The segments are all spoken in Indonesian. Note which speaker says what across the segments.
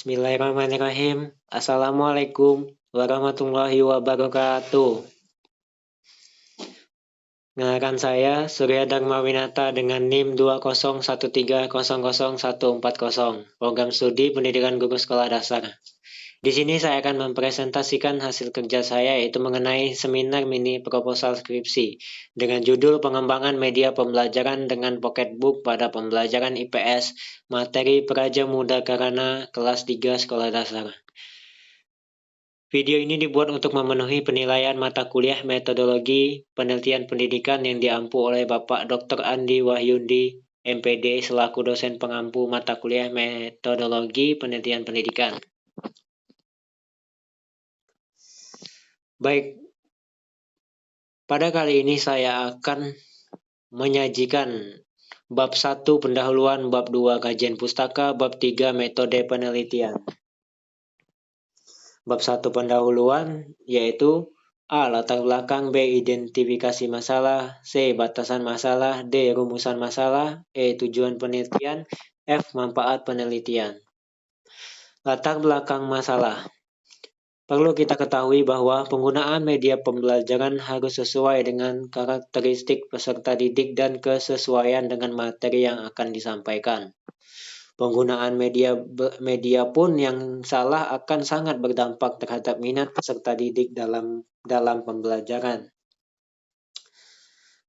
Speaker 1: Bismillahirrahmanirrahim. Assalamualaikum warahmatullahi wabarakatuh. Kenalkan saya Surya Dharma Winata dengan NIM 2013001440, Program Studi Pendidikan Guru Sekolah Dasar. Di sini saya akan mempresentasikan hasil kerja saya, yaitu mengenai seminar mini proposal skripsi dengan judul Pengembangan Media Pembelajaran dengan Pocketbook pada Pembelajaran IPS Materi Praja Muda Karana kelas 3 Sekolah Dasar. Video ini dibuat untuk memenuhi penilaian mata kuliah Metodologi Penelitian Pendidikan yang diampu oleh Bapak Dr. Andi Wahyundi, MPD, selaku dosen pengampu mata kuliah Metodologi Penelitian Pendidikan. Baik, pada kali ini saya akan menyajikan bab 1 pendahuluan, bab 2 kajian pustaka, bab 3 metode penelitian. Bab 1 pendahuluan yaitu A. Latar belakang, B. Identifikasi masalah, C. Batasan masalah, D. Rumusan masalah, E. Tujuan penelitian, F. Manfaat penelitian. Latar belakang masalah. Perlu kita ketahui bahwa penggunaan media pembelajaran harus sesuai dengan karakteristik peserta didik dan kesesuaian dengan materi yang akan disampaikan. Penggunaan media pun yang salah akan sangat berdampak terhadap minat peserta didik dalam pembelajaran.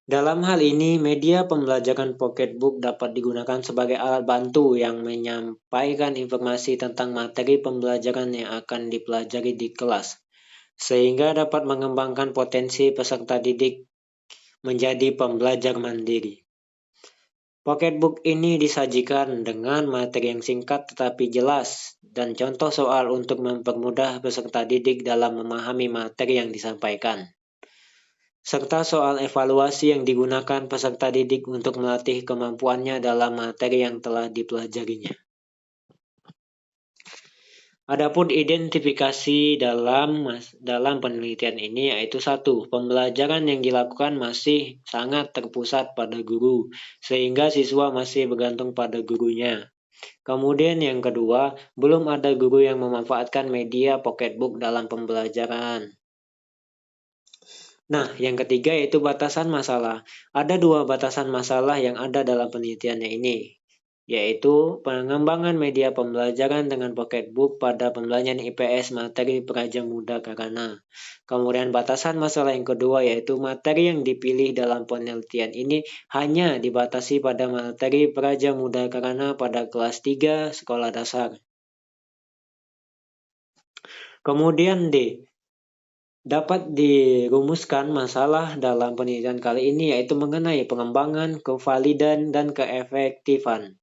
Speaker 1: Dalam hal ini, media pembelajaran Pocketbook dapat digunakan sebagai alat bantu yang menyampaikan informasi tentang materi pembelajaran yang akan dipelajari di kelas, sehingga dapat mengembangkan potensi peserta didik menjadi pembelajar mandiri. Pocketbook ini disajikan dengan materi yang singkat tetapi jelas dan contoh soal untuk mempermudah peserta didik dalam memahami materi yang disampaikan, serta soal evaluasi yang digunakan peserta didik untuk melatih kemampuannya dalam materi yang telah dipelajarinya. Adapun identifikasi dalam penelitian ini yaitu 1. Pembelajaran yang dilakukan masih sangat terpusat pada guru, sehingga siswa masih bergantung pada gurunya. Kemudian yang kedua, belum ada guru yang memanfaatkan media Pocketbook dalam pembelajaran. Nah, yang ketiga yaitu batasan masalah. Ada 2 batasan masalah yang ada dalam penelitiannya ini, yaitu pengembangan media pembelajaran dengan Pocketbook pada pembelajaran IPS materi Praja Muda Karana. Kemudian batasan masalah yang kedua yaitu materi yang dipilih dalam penelitian ini hanya dibatasi pada materi Praja Muda Karana pada kelas 3 sekolah dasar. Kemudian D. Dapat dirumuskan masalah dalam penelitian kali ini yaitu mengenai pengembangan, kevalidan, dan keefektifan.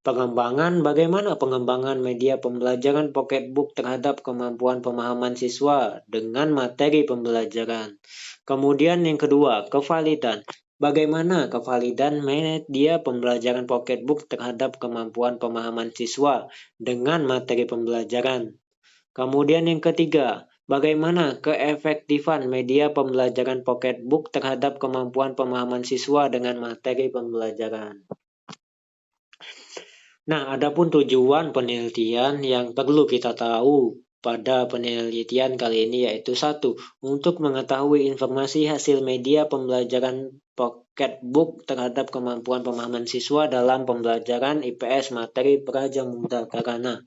Speaker 1: Pengembangan, bagaimana pengembangan media pembelajaran Pocketbook terhadap kemampuan pemahaman siswa dengan materi pembelajaran. Kemudian yang kedua, kevalidan. Bagaimana kevalidan media pembelajaran Pocketbook terhadap kemampuan pemahaman siswa dengan materi pembelajaran. Kemudian yang ketiga, bagaimana keefektifan media pembelajaran Pocketbook terhadap kemampuan pemahaman siswa dengan materi pembelajaran. Nah, adapun tujuan penelitian yang perlu kita tahu pada penelitian kali ini yaitu 1. Untuk mengetahui informasi hasil media pembelajaran Pocketbook terhadap kemampuan pemahaman siswa dalam pembelajaran IPS materi Praja Muda Karana.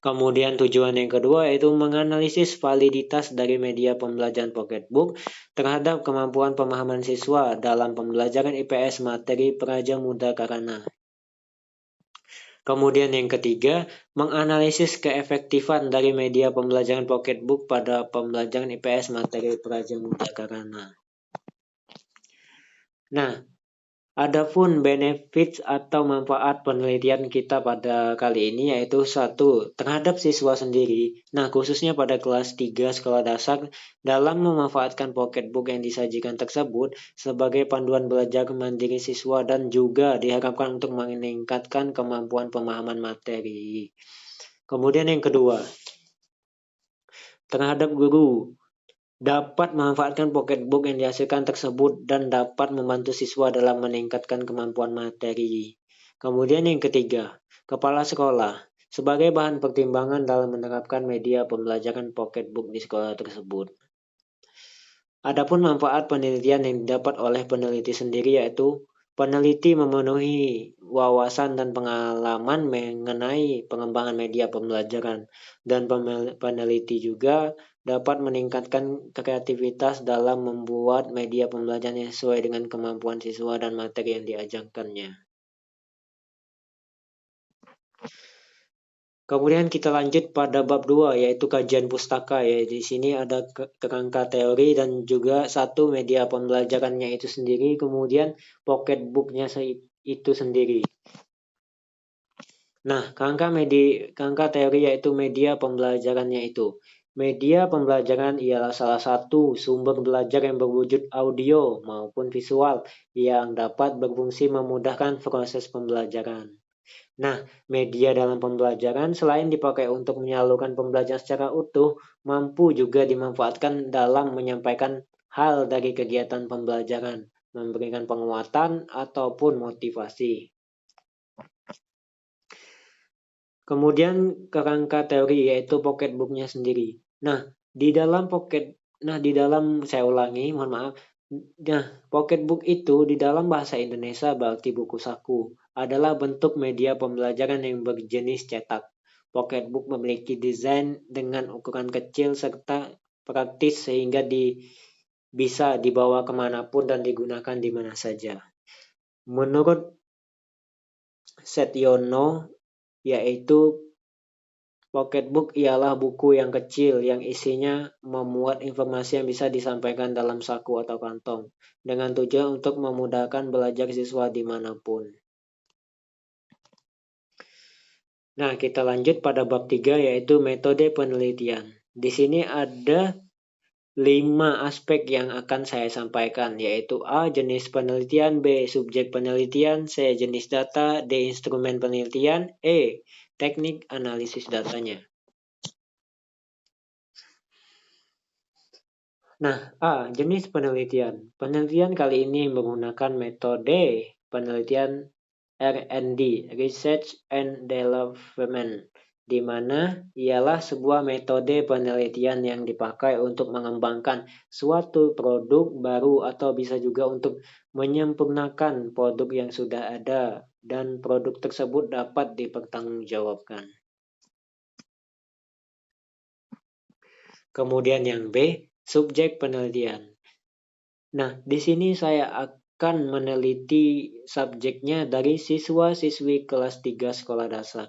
Speaker 1: Kemudian tujuan yang kedua yaitu menganalisis validitas dari media pembelajaran Pocketbook terhadap kemampuan pemahaman siswa dalam pembelajaran IPS materi Praja Muda Karana. Kemudian yang ketiga, menganalisis keefektifan dari media pembelajaran Pocketbook pada pembelajaran IPS materi Praja Muda Karana. Nah, adapun benefits atau manfaat penelitian kita pada kali ini yaitu 1. Terhadap siswa sendiri, nah khususnya pada kelas 3 sekolah dasar dalam memanfaatkan Pocketbook yang disajikan tersebut sebagai panduan belajar mandiri siswa dan juga diharapkan untuk meningkatkan kemampuan pemahaman materi. Kemudian yang kedua, terhadap guru, dapat memanfaatkan Pocketbook yang dihasilkan tersebut dan dapat membantu siswa dalam meningkatkan kemampuan materi. Kemudian yang ketiga, kepala sekolah. sebagai bahan pertimbangan dalam menerapkan media pembelajaran pocketbook di sekolah tersebut. Adapun manfaat penelitian yang didapat oleh peneliti sendiri yaitu peneliti memenuhi wawasan dan pengalaman mengenai pengembangan media pembelajaran, dan peneliti juga dapat meningkatkan kreativitas dalam membuat media pembelajaran yang sesuai dengan kemampuan siswa dan materi yang diajarkannya. Kemudian kita lanjut pada bab 2 yaitu kajian pustaka ya. Di sini ada kerangka teori dan juga satu media pembelajarannya itu sendiri, kemudian pocketbooknya itu sendiri. Nah, kerangka teori yaitu media pembelajarannya itu. Media pembelajaran ialah salah satu sumber belajar yang berwujud audio maupun visual yang dapat berfungsi memudahkan proses pembelajaran. Nah, media dalam pembelajaran selain dipakai untuk menyalurkan pembelajaran secara utuh, mampu juga dimanfaatkan dalam menyampaikan hal dari kegiatan pembelajaran, memberikan penguatan ataupun motivasi. Kemudian kerangka teori yaitu pocketbooknya sendiri. Saya ulangi, mohon maaf. Nah, pocketbook itu di dalam bahasa Indonesia berarti buku saku, adalah bentuk media pembelajaran yang berjenis cetak. Pocketbook memiliki desain dengan ukuran kecil serta praktis sehingga bisa dibawa kemanapun dan digunakan di mana saja. Menurut Setyono, yaitu pocketbook ialah buku yang kecil yang isinya memuat informasi yang bisa disampaikan dalam saku atau kantong, dengan tujuan untuk memudahkan belajar siswa dimanapun. Nah, kita lanjut pada bab 3 yaitu metode penelitian. Di sini ada 5 aspek yang akan saya sampaikan, yaitu A. Jenis penelitian, B. Subjek penelitian, C. Jenis data, D. Instrumen penelitian, E. Teknik analisis datanya. Nah, A. Jenis penelitian. Penelitian kali ini menggunakan metode penelitian R&D, Research and Development, di mana ialah sebuah metode penelitian yang dipakai untuk mengembangkan suatu produk baru atau bisa juga untuk menyempurnakan produk yang sudah ada dan produk tersebut dapat dipertanggungjawabkan. Kemudian yang B, subjek penelitian. Nah, di sini saya akan meneliti subjeknya dari siswa-siswi kelas 3 sekolah dasar.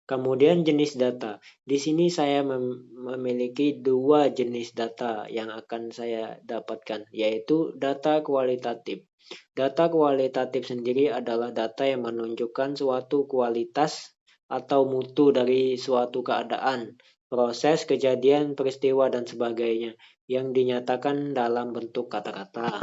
Speaker 1: Kemudian jenis data. Di sini saya memiliki 2 jenis data yang akan saya dapatkan, yaitu data kualitatif. Data kualitatif sendiri adalah data yang menunjukkan suatu kualitas atau mutu dari suatu keadaan, proses, kejadian, peristiwa, dan sebagainya yang dinyatakan dalam bentuk kata-kata.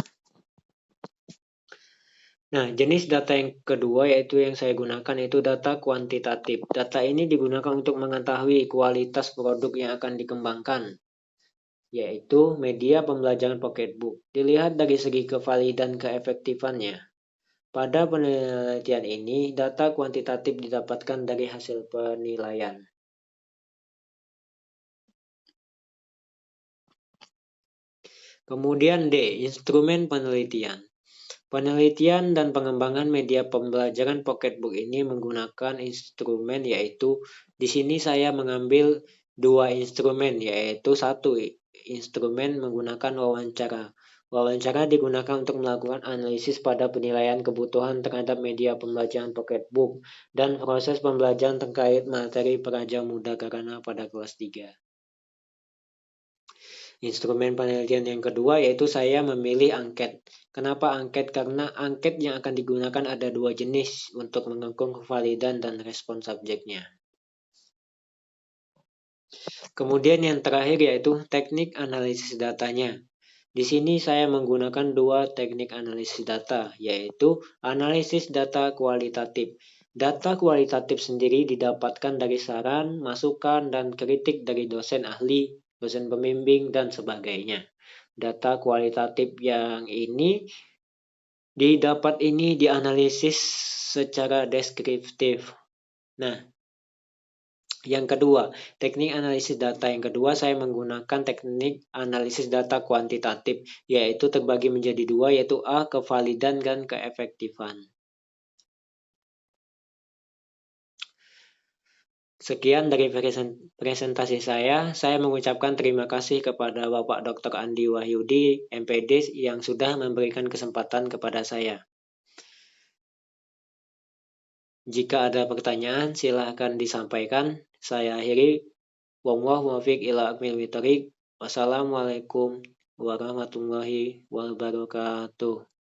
Speaker 1: Nah, jenis data yang kedua yaitu yang saya gunakan yaitu data kuantitatif. Data ini digunakan untuk mengetahui kualitas produk yang akan dikembangkan, yaitu media pembelajaran pocketbook. Dilihat dari segi kevalidan keefektifannya. Pada penelitian ini, data kuantitatif didapatkan dari hasil penilaian. Kemudian D, instrumen penelitian. Penelitian dan pengembangan media pembelajaran pocketbook ini menggunakan instrumen, yaitu di sini saya mengambil 2 instrumen, yaitu 1 instrumen menggunakan wawancara. Wawancara digunakan untuk melakukan analisis pada penilaian kebutuhan terhadap media pembelajaran pocketbook dan proses pembelajaran terkait materi peraja muda karena pada kelas 3. Instrumen penelitian yang kedua yaitu saya memilih angket. Kenapa angket? Karena angket yang akan digunakan ada 2 jenis untuk mengukur kevalidan dan respon subjeknya. Kemudian yang terakhir yaitu teknik analisis datanya. Di sini saya menggunakan 2 teknik analisis data, yaitu analisis data kualitatif. Data kualitatif sendiri didapatkan dari saran, masukan, dan kritik dari dosen ahli, dosen pembimbing, dan sebagainya. Data kualitatif yang ini dianalisis secara deskriptif. Nah, yang kedua, teknik analisis data yang kedua, saya menggunakan teknik analisis data kuantitatif, yaitu terbagi menjadi dua, yaitu A, kevalidan dan keefektifan. Sekian dari presentasi saya mengucapkan terima kasih kepada Bapak Dr. Andi Wahyudi, MPD, yang sudah memberikan kesempatan kepada saya. Jika ada pertanyaan, silakan disampaikan. Saya akhiri. Wallahu muwaffiq ila aqwamit thoriq. Wassalamualaikum warahmatullahi wabarakatuh.